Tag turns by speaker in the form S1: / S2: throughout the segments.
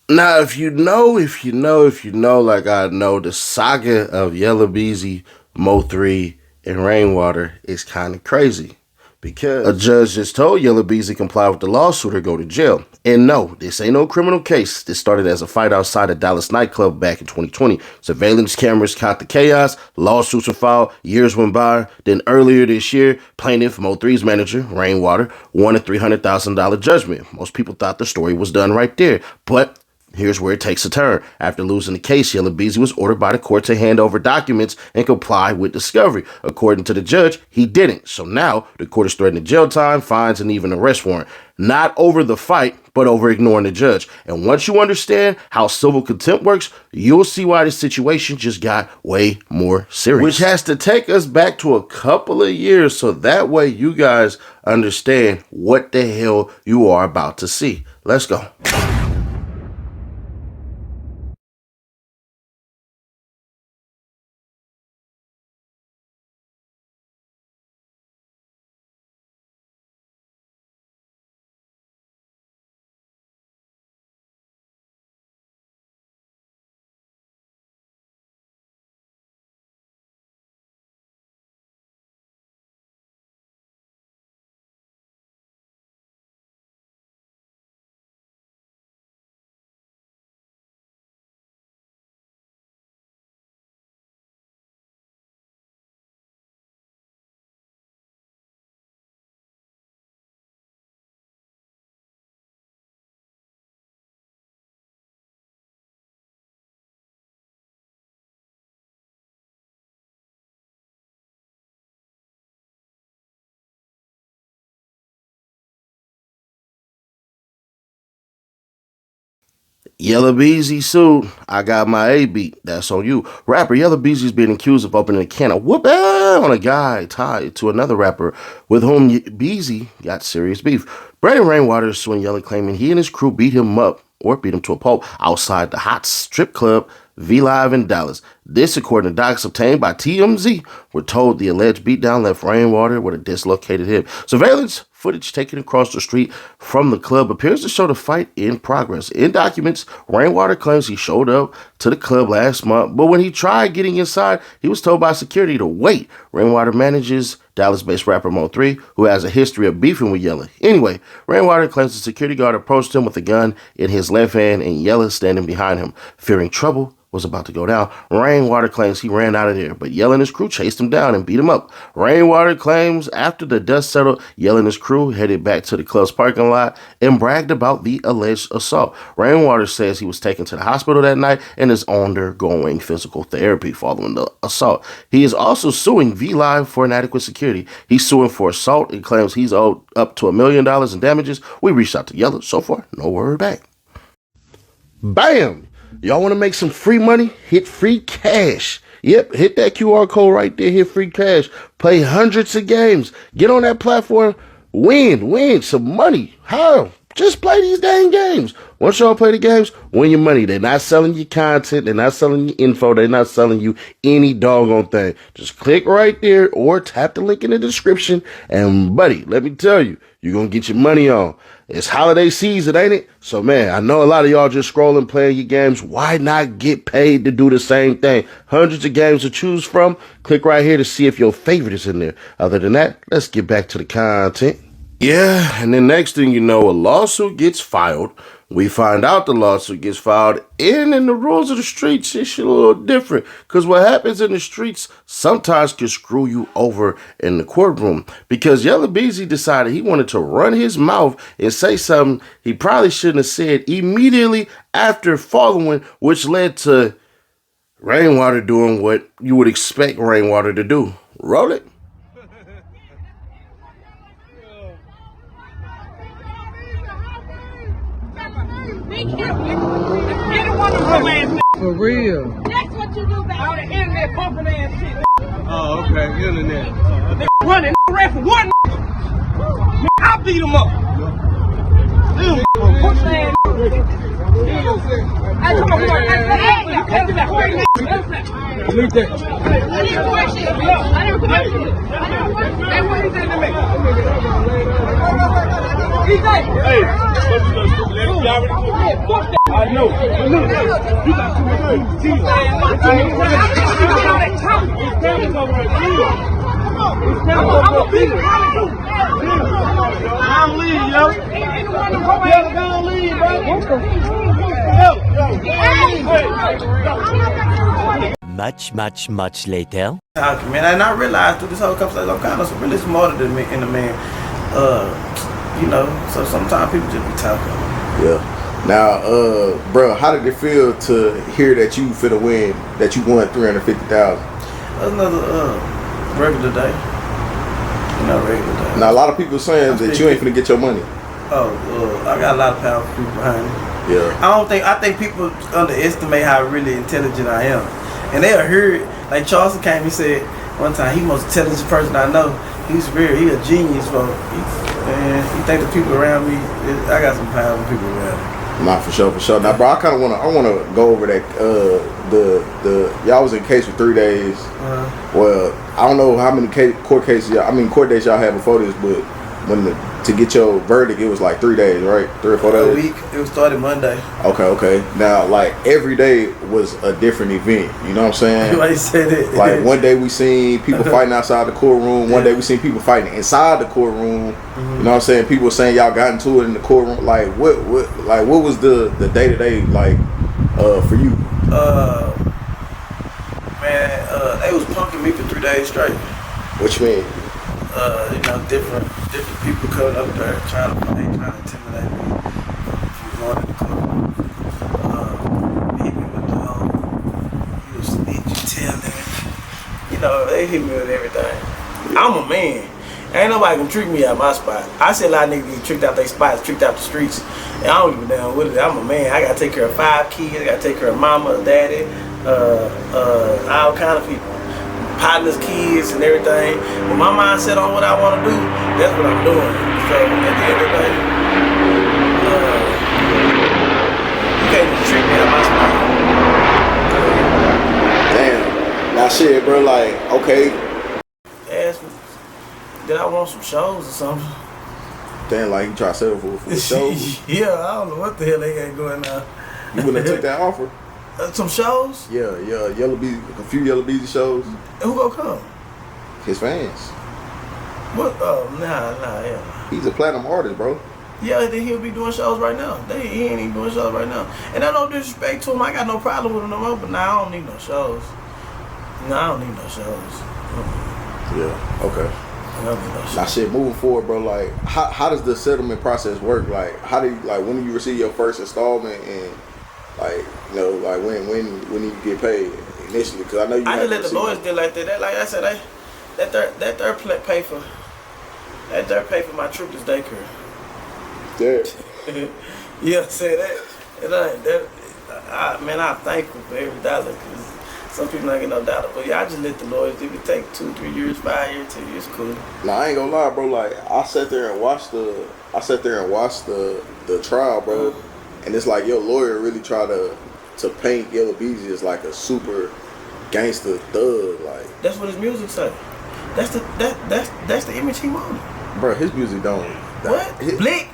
S1: Now, if you know, like I know, the saga of Yella Beezy, Mo3, and Rainwater is kind of crazy. Because a judge just told Yella Beezy comply with the lawsuit or go to jail. And no, this ain't no criminal case. This started as a fight outside a Dallas nightclub back in 2020. Surveillance cameras caught the chaos, lawsuits were filed, years went by. Then earlier this year, plaintiff Mo3's manager, Rainwater, won a $300,000 judgment. Most people thought the story was done right there. But here's where it takes a turn. After losing the case, Yella Beezy was ordered by the court to hand over documents and comply with discovery. According to the judge, he didn't. So now the court is threatening jail time, fines, and even arrest warrant. Not over the fight, but over ignoring the judge. And once you understand how civil contempt works, you'll see why this situation just got way more serious. Which has to take us back to a couple of years so that way you guys understand what the hell you are about to see. Let's go. Yella Beezy sued. I got my A beat. That's on you. Rapper Yella Beezy is being accused of opening a can of whoop on a guy tied to another rapper with whom Beezy got serious beef. Brandon Rainwater is suing Yella, claiming he and his crew beat him up or beat him to a pulp outside the hot strip club V-Live in Dallas. This, according to docs obtained by TMZ, were told the alleged beatdown left Rainwater with a dislocated hip. Surveillance footage taken across the street from the club appears to show the fight in progress. In documents, Rainwater claims he showed up to the club last month, but when he tried getting inside, he was told by security to wait. Rainwater manages Dallas-based rapper Mo3, who has a history of beefing with Yella. Anyway, Rainwater claims the security guard approached him with a gun in his left hand and Yella standing behind him. Fearing trouble was about to go down, Rainwater claims he ran out of there, but Yella and his crew chased him down and beat him up. Rainwater claims after the dust settled, Yella and his crew headed back to the club's parking lot and bragged about the alleged assault. Rainwater says he was taken to the hospital that night and is undergoing physical therapy following the assault. He is also suing V-Live for inadequate security. He's suing for assault and claims he's owed up to $1 million in damages. We reached out to Yella. So far, no word back. Bam! Y'all want to make some free money? Hit free cash. Yep, hit that QR code right there. Hit free cash. Play hundreds of games. Get on that platform. Win some money. How? Just play these dang games. Once y'all play the games, win your money. They're not selling you content. They're not selling you info. They're not selling you any doggone thing. Just click right there or tap the link in the description. And buddy, let me tell you, you're going to get your money on. It's holiday season, ain't it? So, man, I know a lot of y'all just scrolling, playing your games. Why not get paid to do the same thing? Hundreds of games to choose from. Click right here to see if your favorite is in there. Other than that, let's get back to the content. Yeah, and then next thing you know, a lawsuit gets filed. We find out the lawsuit gets filed, and in the rules of the streets, it's a little different. Because what happens in the streets sometimes can screw you over in the courtroom. Because Yella Beezy decided he wanted to run his mouth and say something he probably shouldn't have said immediately after following, which led to Rainwater doing what you would expect Rainwater to do. Roll it.
S2: For real.
S3: That's what you do, baby. All the internet bumping ass shit.
S2: Oh, okay, internet.
S3: They running, ran for one. I beat them up. Push the hand. I come on, I know. But look, you got too much cheese. It's cameras over there. It's cameras over there. I don't leave, yo. I don't leave,
S4: Much, much later.
S2: Man, and I realized through this whole conversation, I'm kind of really smarter than me in the man. You know, so sometimes people just be talking.
S5: Yeah. Now, bro, how did it feel to hear that you finna win, that you won $350,000?
S2: That's another regular day. You know, regular day.
S5: Now, a lot of people saying that you ain't finna get your money.
S2: I got a lot of powerful people behind me.
S5: Yeah.
S2: I think people underestimate how really intelligent I am. And they'll hear it. Like Charleston came and said one time, he the most intelligent person I know. He's he a genius, bro. You think the people around me, I got some powerful people around me.
S5: Not for sure, for sure. Now, bro, I wanna go over that. Y'all was in case for 3 days. Well, I don't know how many court days y'all had before this, but to get your verdict, it was like 3 days, right? 3 or 4 days.
S2: A week. It was started Monday.
S5: Okay. Now, like every day was a different event. You know what I'm saying?
S2: Why you say that?
S5: Like one day we seen people fighting outside the courtroom. One day we seen people fighting inside the courtroom. You know what I'm saying? People were saying y'all got into it in the courtroom. Like what was the day to day like for you?
S2: Man, they was punking me for 3 days straight.
S5: What you mean?
S2: You know, different people coming up there trying to intimidate me. From going to the courtroom. Hit me with the you a snitch, you telling. You know, they hit me with everything. I'm a man. Ain't nobody can trick me out my spot. I see a lot of niggas get tricked out their spots, tricked out the streets. And I don't give a damn what it is. I'm a man. I gotta take care of 5 kids. I gotta take care of mama, daddy, all kind of people. Partners, kids, and everything. When my mind set on what I want to do, that's what I'm doing. So at the end of the day, you can't just trick me out my spot.
S5: Damn. Now shit, bro. Like, okay.
S2: Ask me, did I want some shows or something?
S5: Damn, like you try to settle for a show.
S2: Yeah, I don't know what the hell they got going on.
S5: You wouldn't have took that offer.
S2: Some shows?
S5: Yeah, Yella Beezy, a few Yella Beezy shows.
S2: And who gonna come?
S5: His fans.
S2: What? Yeah.
S5: He's a platinum artist, bro.
S2: Yeah, then he'll be doing shows right now. He ain't even doing shows right now. And I no disrespect to him. I got no problem with him no more. But now I don't need no shows. I don't need no shows.
S5: Yeah. Okay.
S2: I don't need no shows.
S5: Now, shit. Moving forward, bro. Like, how does the settlement process work? Like, when do you receive your first installment and like, you know, like when you get paid initially? Because I know you.
S2: I just let the lawyers deal like that. That, like I said, that third pay for my triplets daycare.
S5: Yeah.
S2: Yeah, say that. Man, I'm thankful for every dollar. Cause some people not get no dollar, but yeah, I just let the lawyers. If it take 2, 3 years, 5 years, 10 years, cool.
S5: Nah, I ain't gonna lie, bro. Like, I sat there and watched the trial, bro. And it's like your lawyer really try to paint Yella Beezy as like a super gangster thug, like.
S2: That's what his music say. That's the image he wanted.
S5: Bro, his music don't.
S2: What? Blick,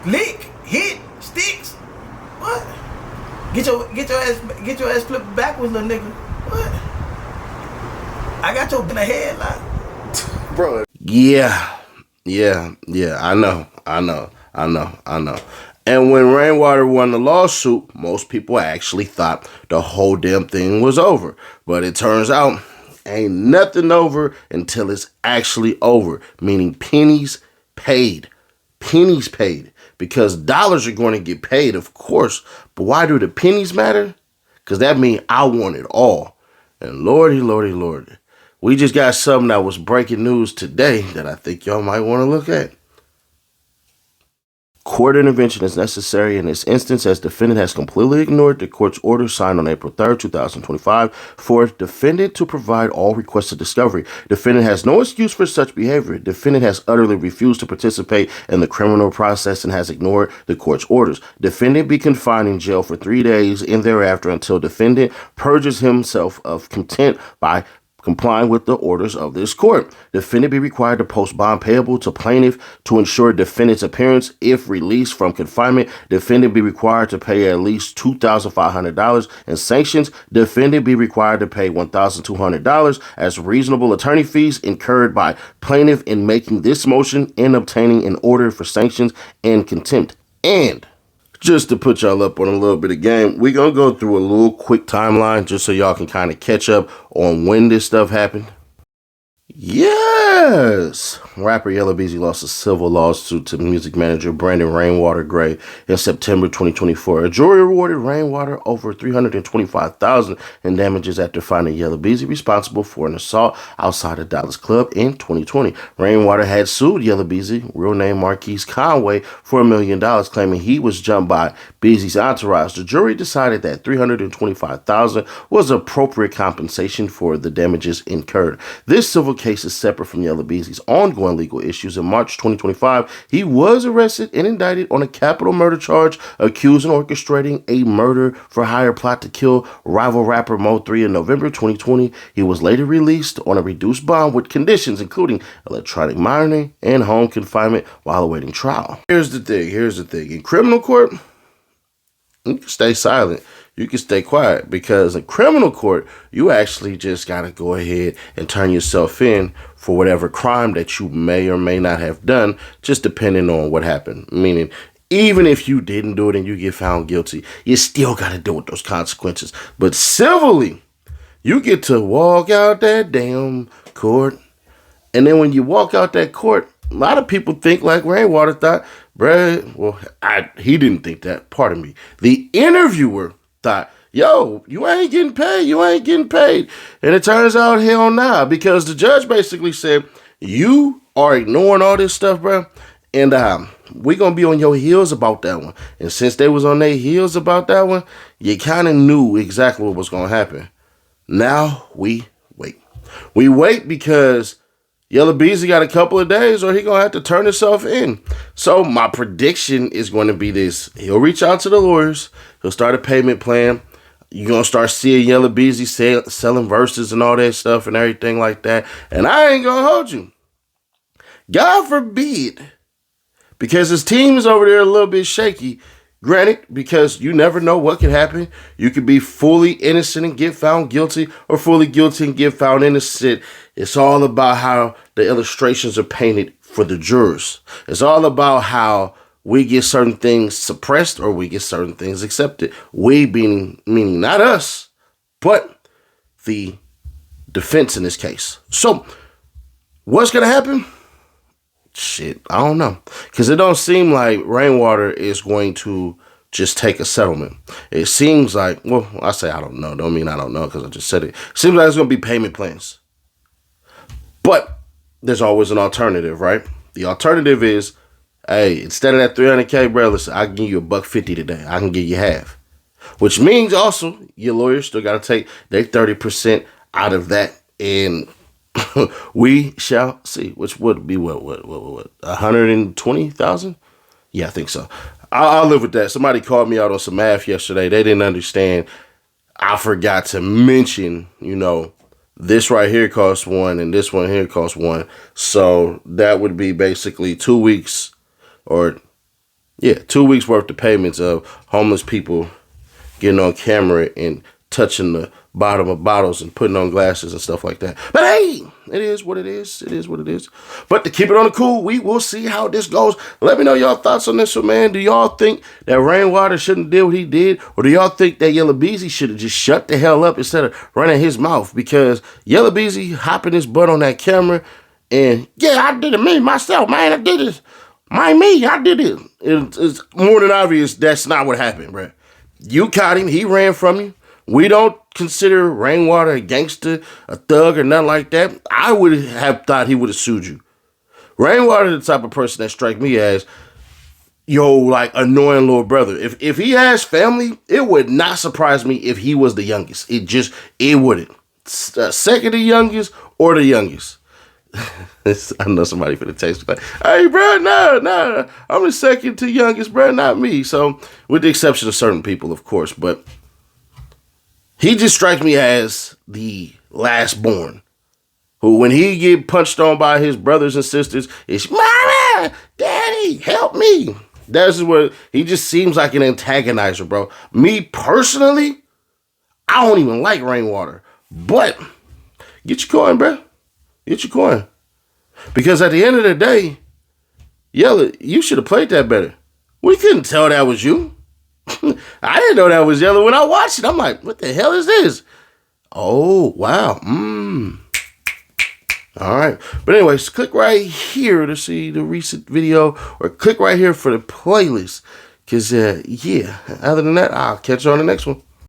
S2: lick, hit, sticks. What? Get your ass flipped backwards, little nigga. What? I got your in the head, like.
S5: Bro.
S1: Yeah. I know. And when Rainwater won the lawsuit, most people actually thought the whole damn thing was over. But it turns out, ain't nothing over until it's actually over. Meaning pennies paid. Pennies paid. Because dollars are going to get paid, of course. But why do the pennies matter? Because that means I want it all. And lordy, we just got something that was breaking news today that I think y'all might want to look at. Court intervention is necessary in this instance as defendant has completely ignored the court's order signed on April 3rd, 2025 for defendant to provide all requested discovery. Defendant has no excuse for such behavior. Defendant has utterly refused to participate in the criminal process and has ignored the court's orders. Defendant be confined in jail for 3 days and thereafter until defendant purges himself of contempt by complying with the orders of this court. Defendant be required to post bond payable to plaintiff to ensure defendant's appearance. If released from confinement, defendant be required to pay at least $2,500 in sanctions. Defendant be required to pay $1,200 as reasonable attorney fees incurred by plaintiff in making this motion and obtaining an order for sanctions and contempt. And just to put y'all up on a little bit of game, we're going to go through a little quick timeline just so y'all can kind of catch up on when this stuff happened. Yes! Rapper Yella Beezy lost a civil lawsuit to music manager Brandon Rainwater Gray in September 2024. A jury awarded Rainwater over $325,000 in damages after finding Yella Beezy responsible for an assault outside a Dallas club in 2020. Rainwater had sued Yella Beezy, real name Marquise Conway, for $1 million, claiming he was jumped by Beezy's entourage. The jury decided that $325,000 was appropriate compensation for the damages incurred. This civil case is separate from Yella Beezy's ongoing legal issues. In March 2025, he was arrested and indicted on a capital murder charge, accused of orchestrating a murder for hire plot to kill rival rapper Mo 3 in November 2020. He was later released on a reduced bond with conditions including electronic monitoring and home confinement while awaiting trial. Here's the thing. In criminal court, you can stay silent. You can stay quiet, because in criminal court, you actually just got to go ahead and turn yourself in for whatever crime that you may or may not have done, just depending on what happened. Meaning, even if you didn't do it and you get found guilty, you still got to deal with those consequences. But civilly, you get to walk out that damn court. And then when you walk out that court, a lot of people think like Rainwater thought, bruh, well, he didn't think that, pardon me. The interviewer thought, yo, you ain't getting paid. And it turns out, hell nah, because the judge basically said, you are ignoring all this stuff, bro, and we gonna be on your heels about that one. And since they was on their heels about that one, you kind of knew exactly what was gonna happen. Now we wait. We wait because Yella Beezy got a couple of days or he gonna have to turn himself in. So my prediction is going to be this. He'll reach out to the lawyers. He'll start a payment plan. You're going to start seeing Yella Beezy selling verses and all that stuff and everything like that. And I ain't going to hold you. God forbid. Because his team is over there a little bit shaky. Granted, because you never know what could happen. You could be fully innocent and get found guilty, or fully guilty and get found innocent. It's all about how the illustrations are painted for the jurors. It's all about how we get certain things suppressed or we get certain things accepted. We meaning not us, but the defense in this case. So, what's going to happen? Shit, I don't know. Because it don't seem like Rainwater is going to just take a settlement. It seems like, well, I say I don't know. Don't mean I don't know because I just said it. Seems like it's going to be payment plans. But there's always an alternative, right? The alternative is, hey, instead of that $300K, bro, listen, I can give you $150 today. I can give you half. Which means also your lawyer still got to take their 30% out of that. And we shall see, which would be what 120,000? Yeah, I think so. I'll live with that. Somebody called me out on some math yesterday. They didn't understand. I forgot to mention, this right here costs $1 and this one here costs $1. So that would be basically 2 weeks 2 weeks worth of payments of homeless people getting on camera and touching the bottom of bottles and putting on glasses and stuff like that. But hey, it is what it is. It is what it is. But to keep it on the cool, we will see how this goes. Let me know y'all thoughts on this one, man. Do y'all think that Rainwater shouldn't do what he did? Or do y'all think that Yella Beezy should have just shut the hell up instead of running his mouth? Because Yella Beezy hopping his butt on that camera and, yeah, I did it, me, myself, man, I did it. I did it. It's more than obvious that's not what happened, bro. You caught him. He ran from you. We don't consider Rainwater a gangster, a thug, or nothing like that. I would have thought he would have sued you. Rainwater is the type of person that strike me as, annoying little brother. If he has family, it would not surprise me if he was the youngest. It wouldn't. Second the youngest or the youngest. I know somebody finna text me like, hey, bro, nah, I'm the second to youngest, bro, not me. So, with the exception of certain people, of course, but he just strikes me as the last born. who when he get punched on by his brothers and sisters, it's Mama, Daddy, help me. That's where he just seems like an antagonizer, bro. Me personally, I don't even like Rainwater. But get your coin, bro. Get your coin. Because at the end of the day, Yella, you should have played that better. We couldn't tell that was you. I didn't know that was Yella when I watched it. I'm like, what the hell is this? Oh, wow. All right. But anyways, click right here to see the recent video or click right here for the playlist. Because, yeah, other than that, I'll catch you on the next one.